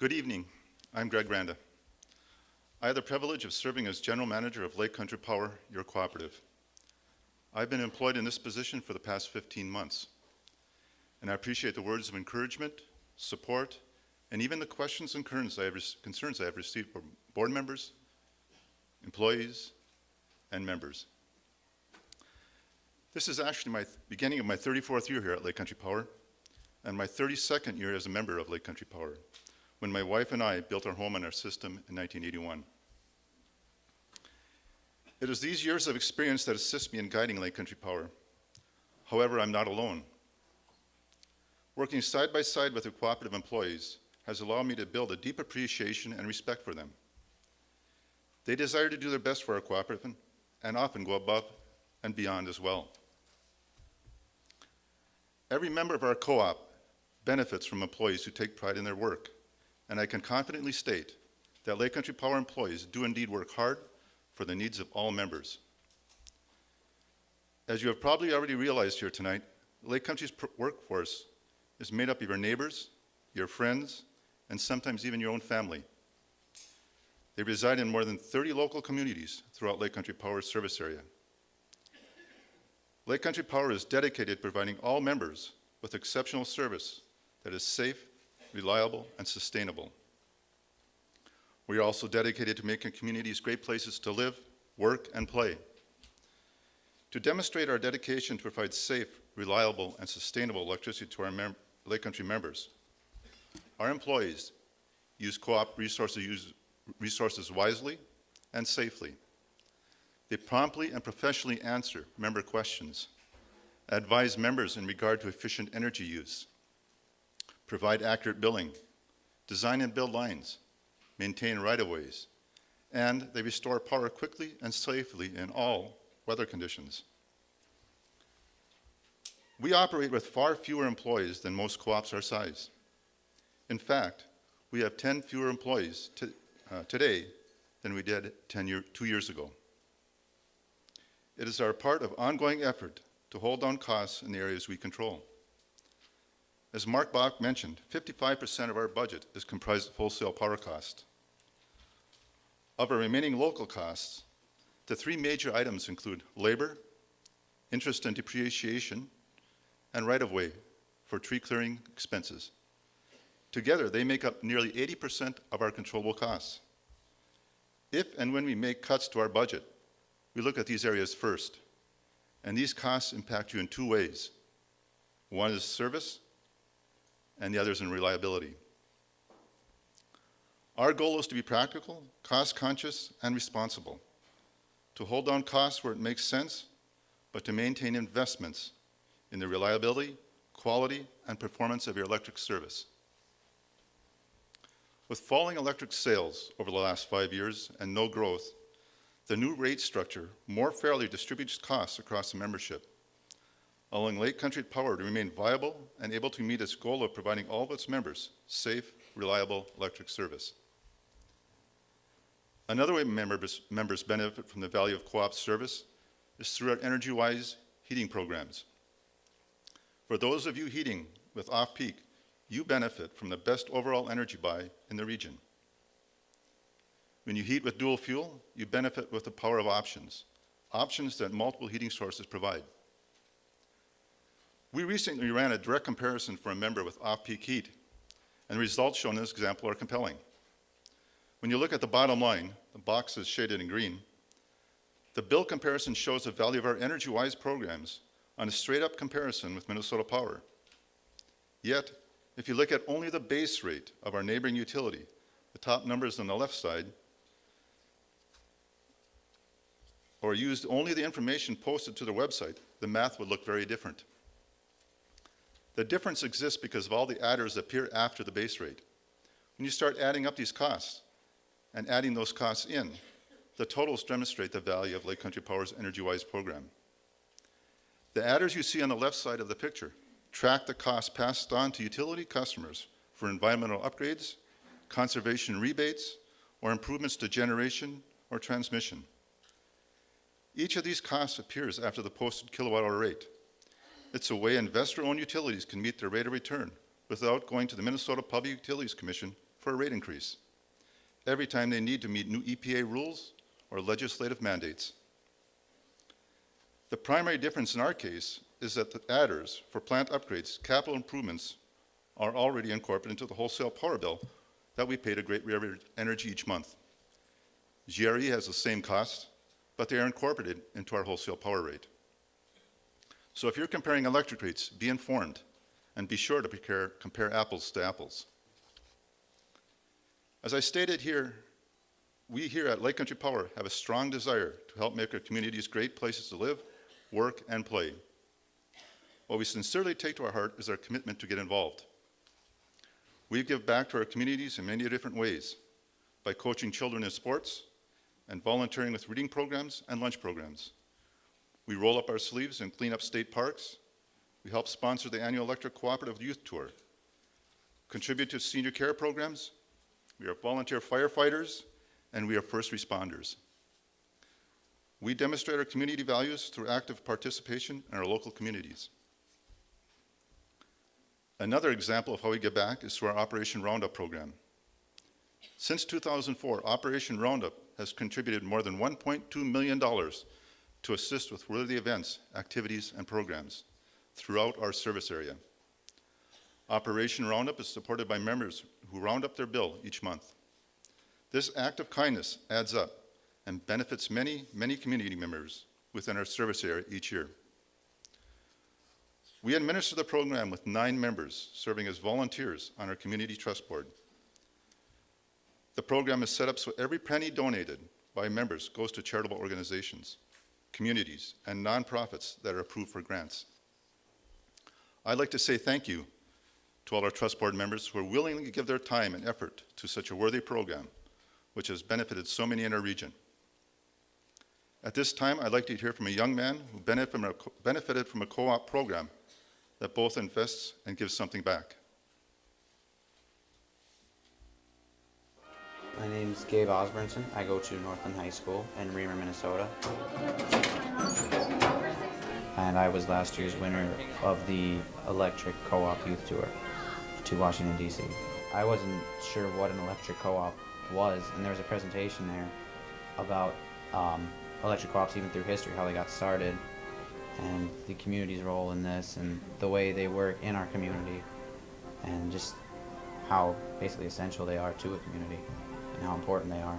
Good evening. I'm Greg Randa. I have the privilege of serving as General Manager of Lake Country Power, your cooperative. I've been employed in this position for the past 15 months, and I appreciate the words of encouragement, support, and even the questions and concerns I have received from board members, employees, and members. This is actually my beginning of my 34th year here at Lake Country Power, and my 32nd year as a member of Lake Country Power, when my wife and I built our home on our system in 1981. It is these years of experience that assist me in guiding Lake Country Power. However, I'm not alone. Working side by side with the cooperative employees has allowed me to build a deep appreciation and respect for them. They desire to do their best for our cooperative and often go above and beyond as well. Every member of our co-op benefits from employees who take pride in their work, and I can confidently state that Lake Country Power employees do indeed work hard for the needs of all members. As you have probably already realized here tonight, Lake Country's workforce is made up of your neighbors, your friends, and sometimes even your own family. They reside in more than 30 local communities throughout Lake Country Power's service area. Lake Country Power is dedicated to providing all members with exceptional service that is safe, reliable, and sustainable. We are also dedicated to making communities great places to live, work, and play. To demonstrate our dedication to provide safe, reliable, and sustainable electricity to our Lake Country members, our employees use co-op resources wisely and safely. They promptly and professionally answer member questions, advise members in regard to efficient energy use, provide accurate billing, design and build lines, maintain right-of-ways, and they restore power quickly and safely in all weather conditions. We operate with far fewer employees than most co-ops our size. In fact, we have 10 fewer employees today than we did 2 years ago. It is our part of ongoing effort to hold down costs in the areas we control. As Mark Bach mentioned, 55% of our budget is comprised of wholesale power cost. Of our remaining local costs, the three major items include labor, interest and depreciation, and right-of-way for tree clearing expenses. Together, they make up nearly 80% of our controllable costs. If and when we make cuts to our budget, we look at these areas first, and these costs impact you in two ways. One is service, and the other is in reliability. Our goal is to be practical, cost-conscious, and responsible, to hold down costs where it makes sense, but to maintain investments in the reliability, quality, and performance of your electric service. With falling electric sales over the last 5 years and no growth, the new rate structure more fairly distributes costs across the membership, allowing Lake Country Power to remain viable and able to meet its goal of providing all of its members safe, reliable electric service. Another way members benefit from the value of co-op service is through our EnergyWise heating programs. For those of you heating with off-peak, you benefit from the best overall energy buy in the region. When you heat with dual fuel, you benefit with the power of options that multiple heating sources provide. We recently ran a direct comparison for a member with off-peak heat, and the results shown in this example are compelling. When you look at the bottom line, the box is shaded in green, the bill comparison shows the value of our EnergyWise programs on a straight-up comparison with Minnesota Power. Yet, if you look at only the base rate of our neighboring utility, the top numbers on the left side, or used only the information posted to their website, the math would look very different. The difference exists because of all the adders that appear after the base rate. When you start adding up these costs and adding those costs in, the totals demonstrate the value of Lake Country Power's EnergyWise program. The adders you see on the left side of the picture track the costs passed on to utility customers for environmental upgrades, conservation rebates, or improvements to generation or transmission. Each of these costs appears after the posted kilowatt-hour rate. It's a way investor-owned utilities can meet their rate of return without going to the Minnesota Public Utilities Commission for a rate increase every time they need to meet new EPA rules or legislative mandates. The primary difference in our case is that the adders for plant upgrades, capital improvements, are already incorporated into the wholesale power bill that we pay to Great River Energy each month. GRE has the same costs, but they are incorporated into our wholesale power rate. So if you're comparing electric rates, be informed and be sure to compare apples to apples. As I stated here, we here at Lake Country Power have a strong desire to help make our communities great places to live, work, and play. What we sincerely take to our heart is our commitment to get involved. We give back to our communities in many different ways by coaching children in sports and volunteering with reading programs and lunch programs. We roll up our sleeves and clean up state parks. We help sponsor the annual Electric Cooperative Youth Tour, contribute to senior care programs. We are volunteer firefighters, and we are first responders. We demonstrate our community values through active participation in our local communities. Another example of how we give back is through our Operation Roundup program. Since 2004, Operation Roundup has contributed more than $1.2 million to assist with worthy events, activities, and programs throughout our service area. Operation Roundup is supported by members who round up their bill each month. This act of kindness adds up and benefits many, many community members within our service area each year. We administer the program with 9 members serving as volunteers on our Community Trust Board. The program is set up so every penny donated by members goes to charitable organizations, communities, and nonprofits that are approved for grants. I'd like to say thank you to all our Trust Board members who are willing to give their time and effort to such a worthy program, which has benefited so many in our region. At this time, I'd like to hear from a young man who benefited from a co-op program that both invests and gives something back. My name's Gabe Bernsen. I go to Northland High School in Reamer, Minnesota. And I was last year's winner of the Electric Co-op Youth Tour to Washington, D.C. I wasn't sure what an electric co-op was, and there was a presentation there about electric co-ops even through history, how they got started, and the community's role in this, and the way they work in our community, and just how basically essential they are to a community, and how important they are.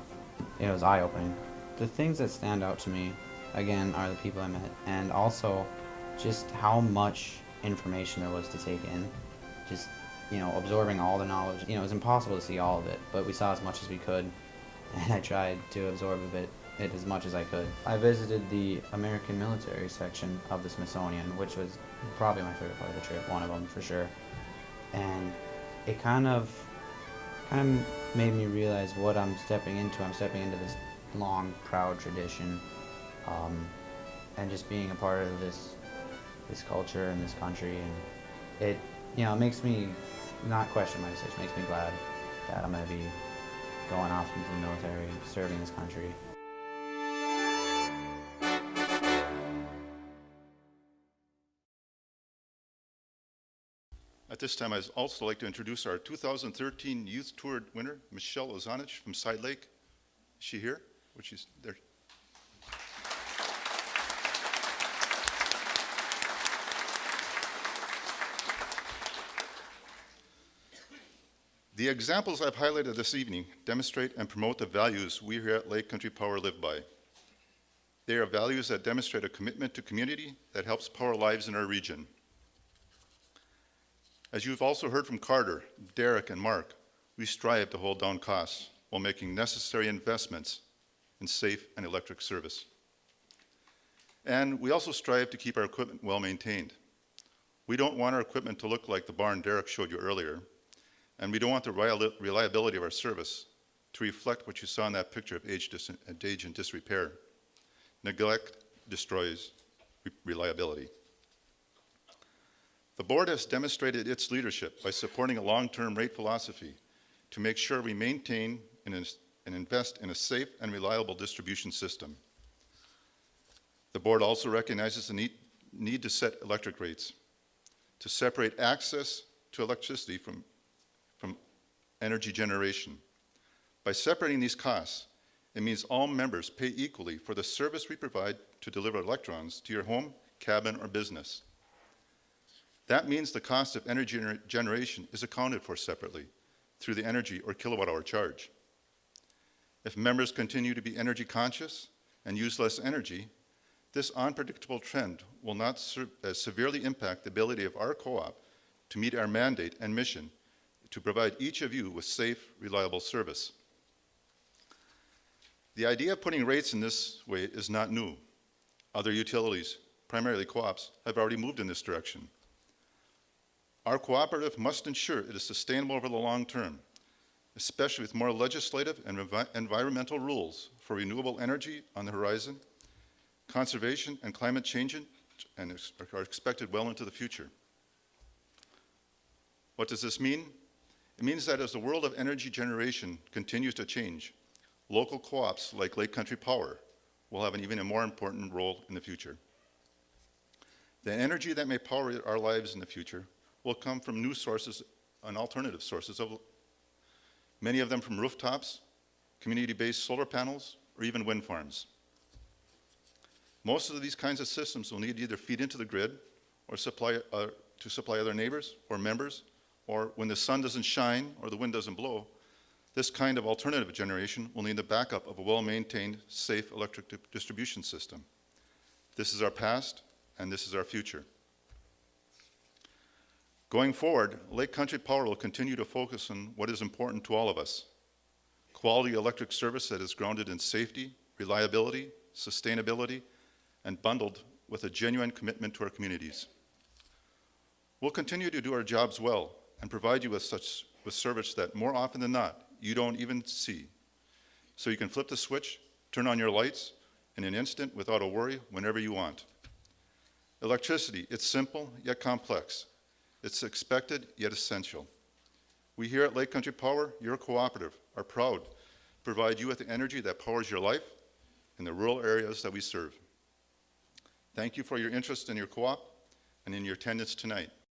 It was eye-opening. The things that stand out to me, again, are the people I met, and also just how much information there was to take in. Just, absorbing all the knowledge. It was impossible to see all of it, but we saw as much as we could, and I tried to absorb it as much as I could. I visited the American military section of the Smithsonian, which was probably my favorite part of the trip, one of them for sure. And it kind of made me realize what I'm stepping into. I'm stepping into this long, proud tradition, and just being a part of this culture and this country. And it makes me not question my decision. It makes me glad that I'm going to be going off into the military, serving this country. At this time, I'd also like to introduce our 2013 Youth Tour winner, Michelle Ozanich from Side Lake. Is she here? Or she's there? The examples I've highlighted this evening demonstrate and promote the values we here at Lake Country Power live by. They are values that demonstrate a commitment to community that helps power lives in our region. As you've also heard from Carter, Derek, and Mark, we strive to hold down costs while making necessary investments in safe and electric service. And we also strive to keep our equipment well maintained. We don't want our equipment to look like the barn Derek showed you earlier, and we don't want the reliability of our service to reflect what you saw in that picture of age and disrepair. Neglect destroys reliability. The board has demonstrated its leadership by supporting a long-term rate philosophy to make sure we maintain and invest in a safe and reliable distribution system. The board also recognizes the need to set electric rates, to separate access to electricity from energy generation. By separating these costs, it means all members pay equally for the service we provide to deliver electrons to your home, cabin, or business. That means the cost of energy generation is accounted for separately through the energy or kilowatt-hour charge. If members continue to be energy conscious and use less energy, this unpredictable trend will not severely impact the ability of our co-op to meet our mandate and mission to provide each of you with safe, reliable service. The idea of putting rates in this way is not new. Other utilities, primarily co-ops, have already moved in this direction. Our cooperative must ensure it is sustainable over the long term, especially with more legislative and environmental rules for renewable energy on the horizon. Conservation and climate change are expected well into the future. What does this mean? It means that as the world of energy generation continues to change, local co-ops like Lake Country Power will have an even more important role in the future. The energy that may power our lives in the future will come from new sources and alternative sources, many of them from rooftops, community-based solar panels, or even wind farms. Most of these kinds of systems will need to either feed into the grid or supply other neighbors or members, or when the sun doesn't shine or the wind doesn't blow, this kind of alternative generation will need the backup of a well-maintained, safe electric distribution system. This is our past, and this is our future. Going forward, Lake Country Power will continue to focus on what is important to all of us: quality electric service that is grounded in safety, reliability, sustainability, and bundled with a genuine commitment to our communities. We'll continue to do our jobs well and provide you with service that more often than not, you don't even see. So you can flip the switch, turn on your lights in an instant without a worry whenever you want. Electricity, it's simple yet complex. It's expected yet essential. We here at Lake Country Power, your cooperative, are proud to provide you with the energy that powers your life in the rural areas that we serve. Thank you for your interest in your co-op and in your attendance tonight.